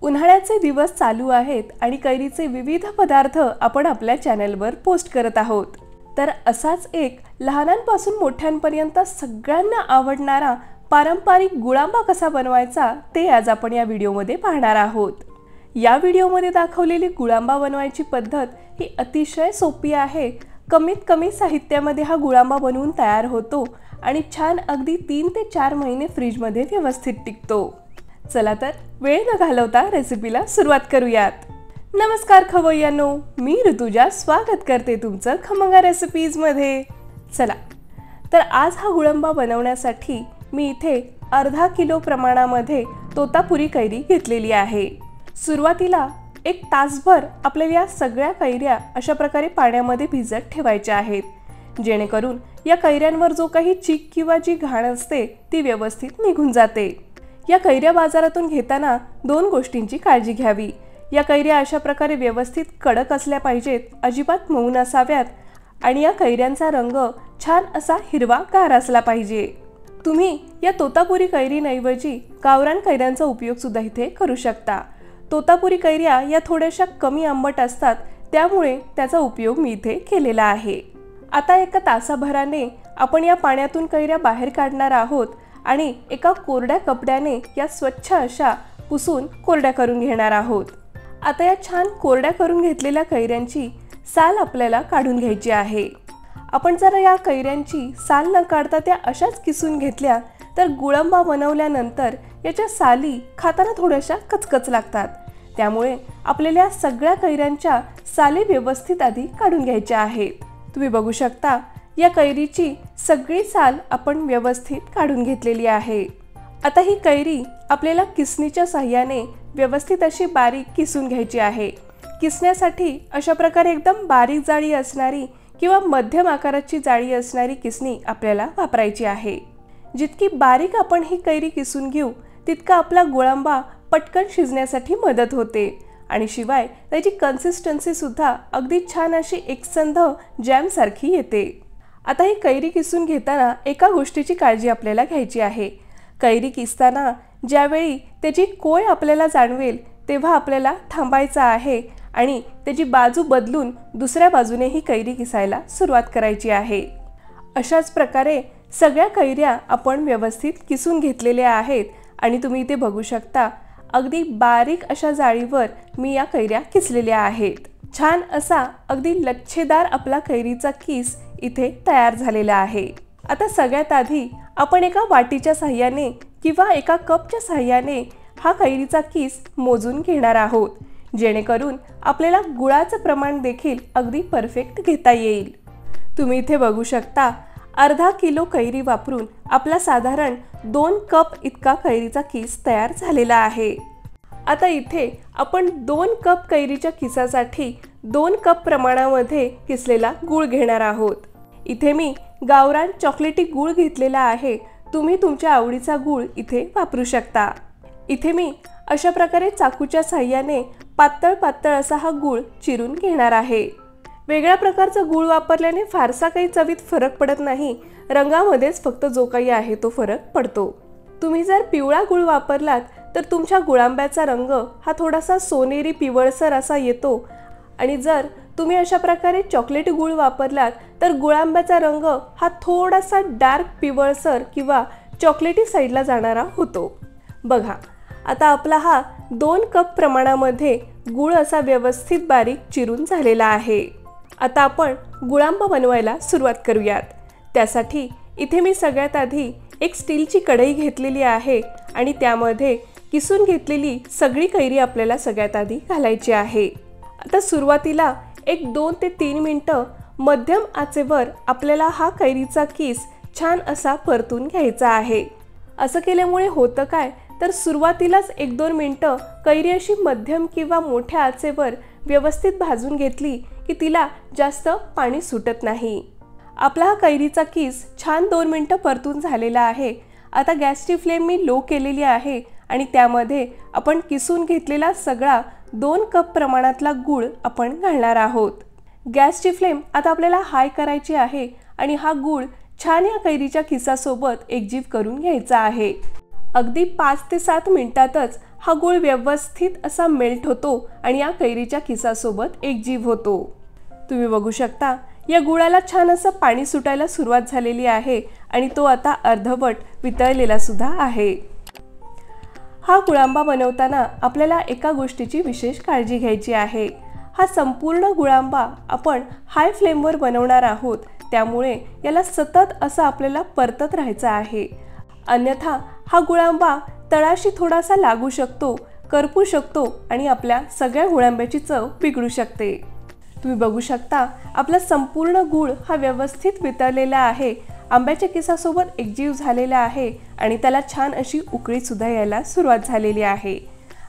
उन्हाळ्याचे दिवस चालू आहेत आणि कैरीचे विविध पदार्थ आपण आपल्या चॅनलवर पोस्ट करत आहोत। तर असाच एक लहानांपासून मोठ्यांपर्यंत सगळ्यांना आवडणारा पारंपरिक गुळांबा कसा बनवायचा ते आज आपण या व्हिडिओमध्ये पाहणार आहोत। या व्हिडिओमध्ये दाखवलेली गुळांबा बनवायची पद्धत ही अतिशय सोपी आहे। कमीत कमी साहित्यामध्ये हा गुळांबा बनवून तयार होतो आणि छान अगदी 3 ते 4 महिने फ्रीज मध्ये व्यवस्थित टिकतो। चला तर वेळ न घालवता रेसिपीला सुरुवात करूयात। नमस्कार खवय्यांनो, मी ऋतुजा स्वागत करते तुमचं खमंगा रेसिपीज मध्ये। चला तर आज हा गुळांबा बनवण्यासाठी मी इथे अर्धा किलो प्रमाणामध्ये तोतापुरी कैरी घेतलेली आहे। सुरुवातीला 1 तासभर आपल्याला या सगळ्या कैऱ्या अशा प्रकारे पाण्यामध्ये भिजत ठेवायच्या आहेत, जेणेकरून या कैऱ्यांवर जो काही चीक किंवा जी घाण असते ती व्यवस्थित निघून जाते। या कैऱ्या बाजारातून घेताना 2 गोष्टींची काळजी घ्यावी। या कैऱ्या अशा प्रकारे व्यवस्थित कडक असल्या पाहिजेत, अजिबात मऊ नसाव्यात आणि या कैऱ्यांचा रंग छान असा हिरवागार असला पाहिजे। तुम्ही या तोतापुरी कैरींऐवजी गावरान कैऱ्यांचा उपयोग सुद्धा इथे करू शकता। तोतापुरी कैऱ्या या थोड्याशा कमी आंबट असतात, त्यामुळे त्याचा उपयोग मी इथे केलेला आहे। आता 1 तासाभराने आपण या पाण्यातून कैऱ्या बाहेर काढणार आहोत आणि एका कोरड्या कपड्याने या स्वच्छ अशा पुसून कोरड्या करून घेणार आहोत। आता या छान कोरड्या करून घेतलेल्या कैऱ्यांची साल आपल्याला काढून घ्यायची आहे। आपण जर या कैऱ्यांची साल न काढता त्या अशाच किसून घेतल्या तर गुळांबा बनवल्यानंतर याच्या साली खाताना थोड्याशा कचकच लागतात। त्यामुळे आपल्याला या सगळ्या कैऱ्यांच्या साली व्यवस्थित आधी काढून घ्यायच्या आहेत। तुम्ही बघू शकता या कैरीची सगळी साल आपण व्यवस्थित काढून घेतलेली आहे। आता ही कैरी आपल्याला किसणीच्या सहाय्याने व्यवस्थित अशी बारीक किसून घ्यायची आहे। किसण्यासाठी अशा प्रकारे एकदम बारीक जाळी असणारी किंवा मध्यम आकाराची जाळी असणारी किसणी आपल्याला वापरायची आहे। जितकी बारीक आपण ही कैरी किसून घेऊ तितका आपला गुळांबा पटकन शिजण्यासाठी मदत होते आणि शिवाय त्याची कन्सिस्टन्सी सुद्धा अगदी छान अशी एकसंध जॅम सारखी येते। आता ही कैरी किसून घेताना एका गोष्टीची काळजी आपल्याला घ्यायची आहे। कैरी किसताना ज्यावेळी त्याची कोय आपल्याला जाणवेल तेव्हा आपल्याला थांबायचं आहे आणि त्याची बाजू बदलून दुसऱ्या बाजूने ही कैरी किसायला सुरुवात करायची आहे। अशाच प्रकारे सगळ्या कैऱ्या आपण व्यवस्थित किसून घेतलेल्या आहेत आणि तुम्ही इथे बघू शकता अगदी बारीक अशा जाळीवर मी या कैऱ्या किसलेल्या आहेत। छान असा अगदी लच्छेदार आपला कैरीचा किस इथे तयार झालेला आहे। आता सगळ्यात आधी आपण एका वाटीच्या सहाय्याने किंवा एका कपच्या सहाय्याने हा कैरीचा किस मोजून घेणार आहोत, जेणेकरून आपल्याला गुळाचं प्रमाण देखील अगदी परफेक्ट घेता येईल। तुम्ही इथे बघू शकता अर्धा किलो कैरी वापरून आपला साधारण 2 कप इतका कैरीचा किस तयार झालेला आहे। आता इथे आपण 2 कप कैरीच्या किसासाठी 2 कप प्रमाणामध्ये किसलेला गूळ घेणार आहोत। इथे मी गावरान चॉकलेटी गूळ घेतलेला आहे, तुम्ही तुमच्या आवडीचा गूळ इथे वापरू शकता। इथे मी अशा प्रकारे चाकूच्या सहाय्याने पातळ पातळ असा हा गूळ चिरून घेणार आहे। वेगळ्या प्रकारचा गूळ वापरल्याने फारसा काही चवीत फरक पडत नाही, रंगामध्येच फक्त जो काही आहे तो फरक पडतो। तुम्ही जर पिवळा गूळ वापरलात तर तुमच्या गुळांब्याचा रंग हा थोडासा सोनेरी पिवळसर असा येतो आणि जर तुम्ही अशा प्रकारे चॉकलेटी गूळ वापरलात तर गुळांब्याचा रंग हा थोडासा डार्क पिवळसर किंवा चॉकलेटी साईडला जाणारा होतो। बघा आता आपला हा 2 कप प्रमाणामध्ये गूळ असा व्यवस्थित बारीक चिरून झालेला आहे। आता आपण गुळांबा बनवायला सुरुवात करूयात। त्यासाठी इथे मी सगळ्यात आधी एक स्टीलची कढई घेतलेली आहे आणि त्यामध्ये किसून घेतलेली सगळी कैरी आपल्याला सगळ्यात आधी घालायची आहे। आता सुरुवातीला 2 ते 3 मिनिटं मध्यम आचेवर आपल्याला हा कैरीचा किस छान असा परतून घ्यायचा आहे। असं केल्यामुळे होतं काय तर सुरुवातीलाच 1-2 मिनिटं कैरी अशी मध्यम किंवा मोठ्या आचेवर व्यवस्थित भाजून घेतली की तिला जास्त पाणी सुटत नाही। आपला हा कैरीचा किस छान 2 मिनिटं परतून झालेला आहे। आता गॅसची फ्लेम मी लो केलेली आहे आणि त्यामध्ये आपण किसून घेतलेला सगळा 2 कप प्रमाणातला गूळ आपण घालणार आहोत। गॅसची फ्लेम आता आपल्याला हाय करायची आहे आणि हा गूळ छान या कैरीच्या किसासोबत एकजीव करून घ्यायचा आहे। अगदी 5 ते 7 मिनिटातच हा गूळ व्यवस्थित असा मेल्ट होतो आणि या कैरीच्या किसासोबत एकजीव होतो। तुम्ही बघू शकता या गुळाला छान असं पाणी सुटायला सुरुवात झालेली आहे आणि तो आता अर्धवट वितळलेला सुद्धा आहे। हा गुळांबा बनवताना आपल्याला एका गोष्टीची विशेष काळजी घ्यायची आहे। हा संपूर्ण गुळांबा आपण हाय फ्लेमवर बनवणार आहोत, त्यामुळे याला सतत असं आपल्याला परतत राहायचं आहे, अन्यथा हा गुळांबा तळाशी थोडासा लागू शकतो, करपू शकतो आणि आपल्या सगळ्या गुळांब्याची चव बिघडू शकते। तुम्ही बघू शकता आपला संपूर्ण गूळ हा व्यवस्थित वितळलेला आहे, आंब्याच्या किसासोबत एकजीव झालेला आहे आणि त्याला छान अशी उकळी सुद्धा यायला सुरुवात झालेली आहे।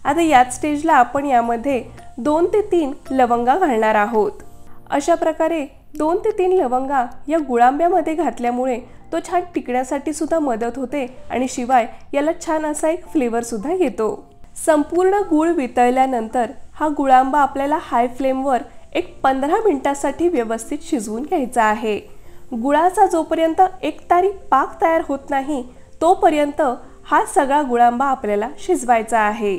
आता याच स्टेजला आपण यामध्ये 2 ते 3 लवंगा घालणार आहोत। अशा प्रकारे 2 ते 3 लवंगा या गुळांब्यामध्ये घातल्यामुळे तो छान टिकण्यासाठी सुद्धा मदत होते आणि शिवाय याला छान असा एक फ्लेवर सुद्धा येतो। संपूर्ण गूळ वितळल्यानंतर हा गुळांबा आपल्याला हाय फ्लेमवर एक 15 मिनिटांसाठी व्यवस्थित शिजवून घ्यायचा आहे। गुळाचा जोपर्यंत एकतारी पाक तयार होत नाही तोपर्यंत हा सगळा गुळांबा आपल्याला शिजवायचा आहे।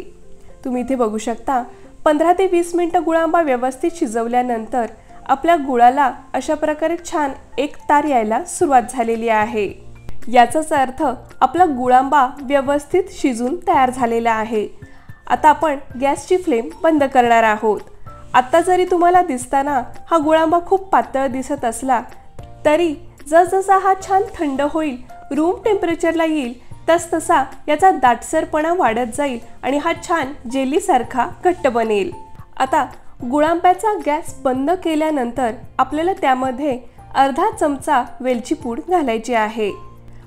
तुम्ही इथे बघू शकता 15 ते 20 मिनिटं गुळांबा व्यवस्थित शिजवल्यानंतर आपल्या गुळाला अशा प्रकारे छान एक तार यायला सुरुवात झालेली आहे। याचाच अर्थ आपला गुळांबा व्यवस्थित शिजून तयार झालेला आहे। आता आपण गॅसची फ्लेम बंद करणार आहोत। आता जरी तुम्हाला दिसताना हा गुळांबा खूप पातळ दिसत असला तरी जसजसा हा छान थंड होईल, रूम टेम्परेचरला येईल, तसतसा याचा दाटसरपणा वाढत जाईल आणि हा छान जेलीसारखा घट्ट बनेल। आता गुळांब्याचा गॅस बंद केल्यानंतर आपल्याला त्यामध्ये अर्धा चमचा वेलची पूड घालायची आहे।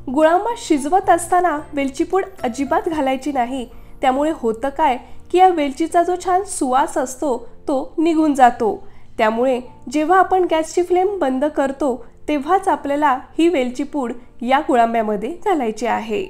गुळांबा शिजवत असताना वेलची पूड अजिबात घालायची नाही, त्यामुळे होतं काय की या वेलचीचा जो छान सुवास असतो तो निघून जातो। त्यामुळे जेव्हा आपण गॅसची फ्लेम बंद करतो तेव्हाच आपल्याला ही वेलची पूड या गुळांब्यामध्ये घालायची आहे।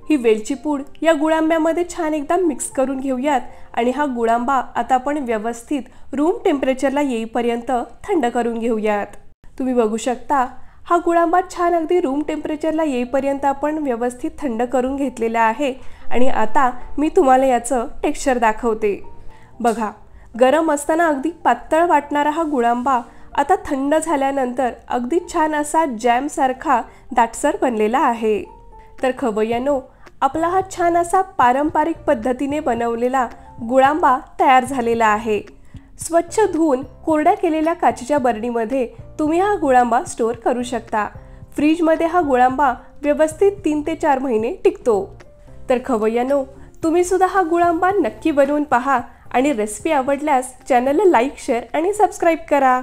ही वेलची पूड या गुळांब्यामध्ये छान एकदा मिक्स करून घेऊयात आणि हा गुळांबा आता आपण व्यवस्थित रूम टेम्परेचरला येईपर्यंत थंड करून घेऊयात। तुम्ही बघू शकता हा गुळांबा छान अगदी रूम टेम्परेचरला येईपर्यंत आपण व्यवस्थित थंड करून घेतलेला आहे आणि आता मी तुम्हाला याचं टेक्स्चर दाखवते। बघा, गरम असताना अगदी पातळ वाटणारा हा गुळांबा आता थंड झाल्यानंतर अगदी छान असा जॅम सारखा दाटसर बनलेला आहे। तर खवय्यांनो, आपला हा छान असा पारंपरिक पद्धतीने बनवलेला गुळांबा तयार झालेला आहे। स्वच्छ धुवून कोरड्या केलेल्या काचेच्या बरणीमध्ये तुम्ही हा गुळांबा स्टोअर करू शकता। फ्रीजमध्ये हा गुळांबा व्यवस्थित 3 ते 4 महिने टिकतो। तर खवय्यांनो, तुम्ही सुद्धा हा गुळांबा नक्की बनवून पहा आणि रेसिपी आवडल्यास चॅनलला लाईक, शेअर आणि सबस्क्राईब करा।